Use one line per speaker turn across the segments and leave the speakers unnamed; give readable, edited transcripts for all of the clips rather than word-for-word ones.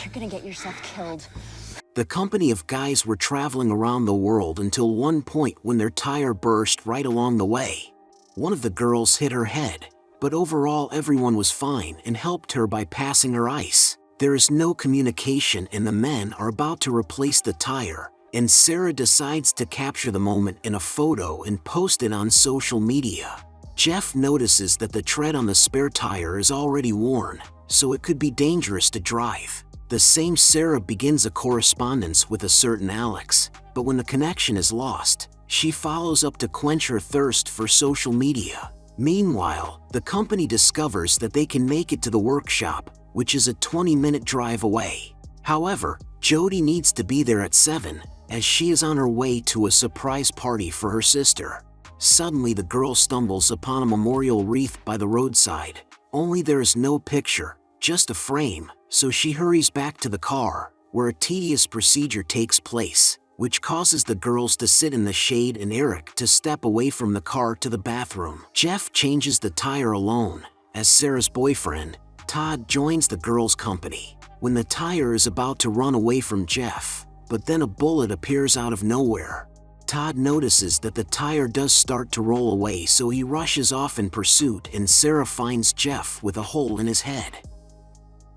You're gonna get yourself killed.
The company of guys were traveling around the world until one point when their tire burst right along the way. One of the girls hit her head, but overall everyone was fine and helped her by passing her ice. There is no communication and the men are about to replace the tire, and Sarah decides to capture the moment in a photo and post it on social media. Jeff notices that the tread on the spare tire is already worn, so it could be dangerous to drive. The same Sarah begins a correspondence with a certain Alex, but when the connection is lost, she follows up to quench her thirst for social media. Meanwhile, the company discovers that they can make it to the workshop, which is a 20-minute drive away. However, Jody needs to be there at 7, as she is on her way to a surprise party for her sister. Suddenly the girl stumbles upon a memorial wreath by the roadside, only there is no picture, just a frame, so she hurries back to the car, where a tedious procedure takes place, which causes the girls to sit in the shade and Eric to step away from the car to the bathroom. Jeff changes the tire alone, as Sarah's boyfriend, Todd, joins the girls' company. When the tire is about to run away from Jeff, but then a bullet appears out of nowhere. Todd notices that the tire does start to roll away, so he rushes off in pursuit and Sarah finds Jeff with a hole in his head.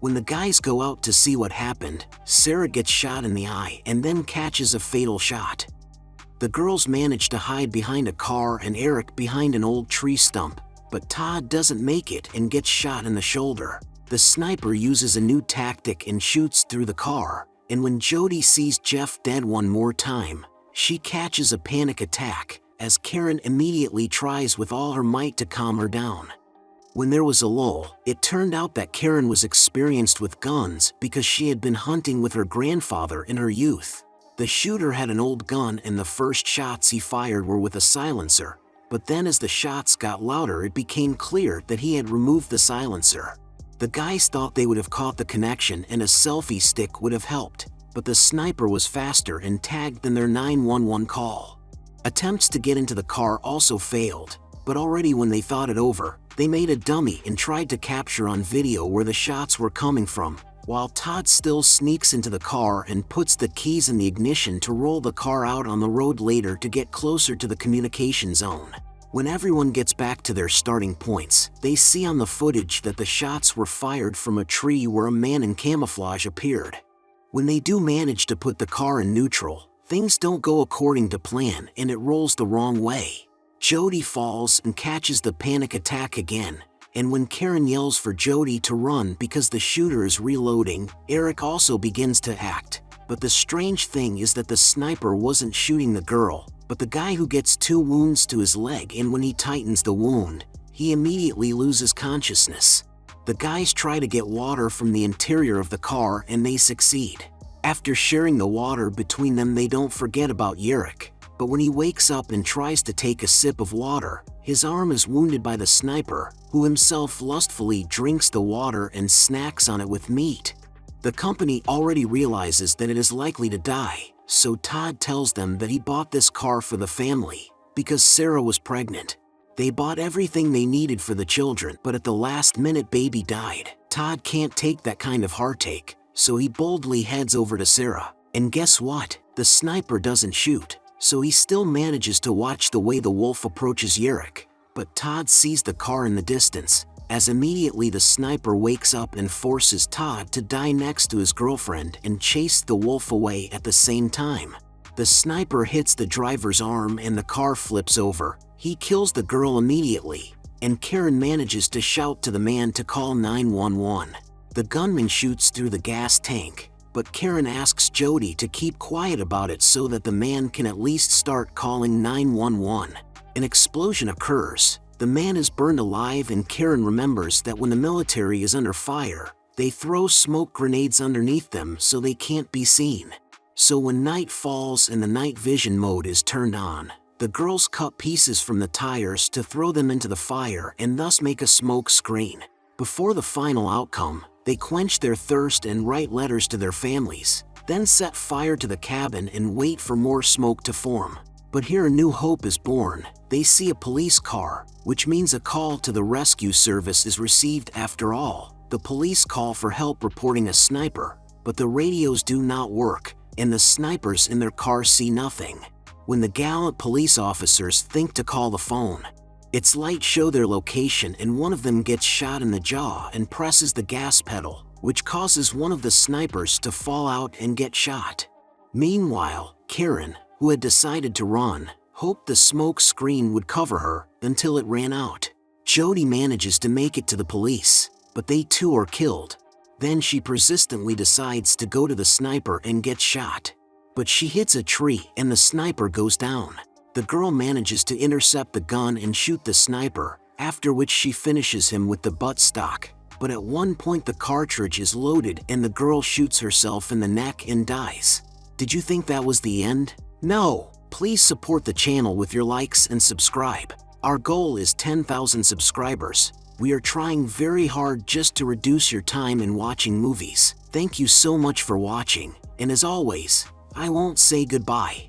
When the guys go out to see what happened, Sarah gets shot in the eye and then catches a fatal shot. The girls manage to hide behind a car and Eric behind an old tree stump, but Todd doesn't make it and gets shot in the shoulder. The sniper uses a new tactic and shoots through the car, and when Jody sees Jeff dead one more time, she catches a panic attack, as Karen immediately tries with all her might to calm her down. When there was a lull, it turned out that Karen was experienced with guns because she had been hunting with her grandfather in her youth. The shooter had an old gun and the first shots he fired were with a silencer, but then as the shots got louder it became clear that he had removed the silencer. The guys thought they would have caught the connection and a selfie stick would have helped, but the sniper was faster and tagged than their 911 call. Attempts to get into the car also failed, but already when they thought it over, they made a dummy and tried to capture on video where the shots were coming from, while Todd still sneaks into the car and puts the keys in the ignition to roll the car out on the road later to get closer to the communication zone. When everyone gets back to their starting points, they see on the footage that the shots were fired from a tree where a man in camouflage appeared. When they do manage to put the car in neutral, things don't go according to plan and it rolls the wrong way. Jody falls and catches the panic attack again, and when Karen yells for Jody to run because the shooter is reloading, Eric also begins to act. But the strange thing is that the sniper wasn't shooting the girl, but the guy who gets 2 wounds to his leg, and when he tightens the wound, he immediately loses consciousness. The guys try to get water from the interior of the car and they succeed. After sharing the water between them, they don't forget about Eric. But when he wakes up and tries to take a sip of water, his arm is wounded by the sniper, who himself lustfully drinks the water and snacks on it with meat. The company already realizes that it is likely to die, so Todd tells them that he bought this car for the family, because Sarah was pregnant. They bought everything they needed for the children, but at the last minute baby died. Todd can't take that kind of heartache, so he boldly heads over to Sarah. And guess what? The sniper doesn't shoot. So he still manages to watch the way the wolf approaches Eric, but Todd sees the car in the distance, as immediately the sniper wakes up and forces Todd to die next to his girlfriend and chase the wolf away at the same time. The sniper hits the driver's arm and the car flips over. He kills the girl immediately, and Karen manages to shout to the man to call 911. The gunman shoots through the gas tank, but Karen asks Jody to keep quiet about it so that the man can at least start calling 911. An explosion occurs. The man is burned alive and Karen remembers that when the military is under fire, they throw smoke grenades underneath them so they can't be seen. So when night falls and the night vision mode is turned on, the girls cut pieces from the tires to throw them into the fire and thus make a smoke screen. Before the final outcome, they quench their thirst and write letters to their families, then set fire to the cabin and wait for more smoke to form. But here a new hope is born. They see a police car, which means a call to the rescue service is received after all. The police call for help reporting a sniper, but the radios do not work, and the snipers in their car see nothing. When the gallant police officers think to call the phone, its lights show their location and one of them gets shot in the jaw and presses the gas pedal, which causes one of the snipers to fall out and get shot. Meanwhile, Karen, who had decided to run, hoped the smoke screen would cover her until it ran out. Jody manages to make it to the police, but they too are killed. Then she persistently decides to go to the sniper and get shot. But she hits a tree and the sniper goes down. The girl manages to intercept the gun and shoot the sniper, after which she finishes him with the buttstock. But at one point the cartridge is loaded and the girl shoots herself in the neck and dies. Did you think that was the end? No! Please support the channel with your likes and subscribe. Our goal is 10,000 subscribers. We are trying very hard just to reduce your time in watching movies. Thank you so much for watching, and as always, I won't say goodbye.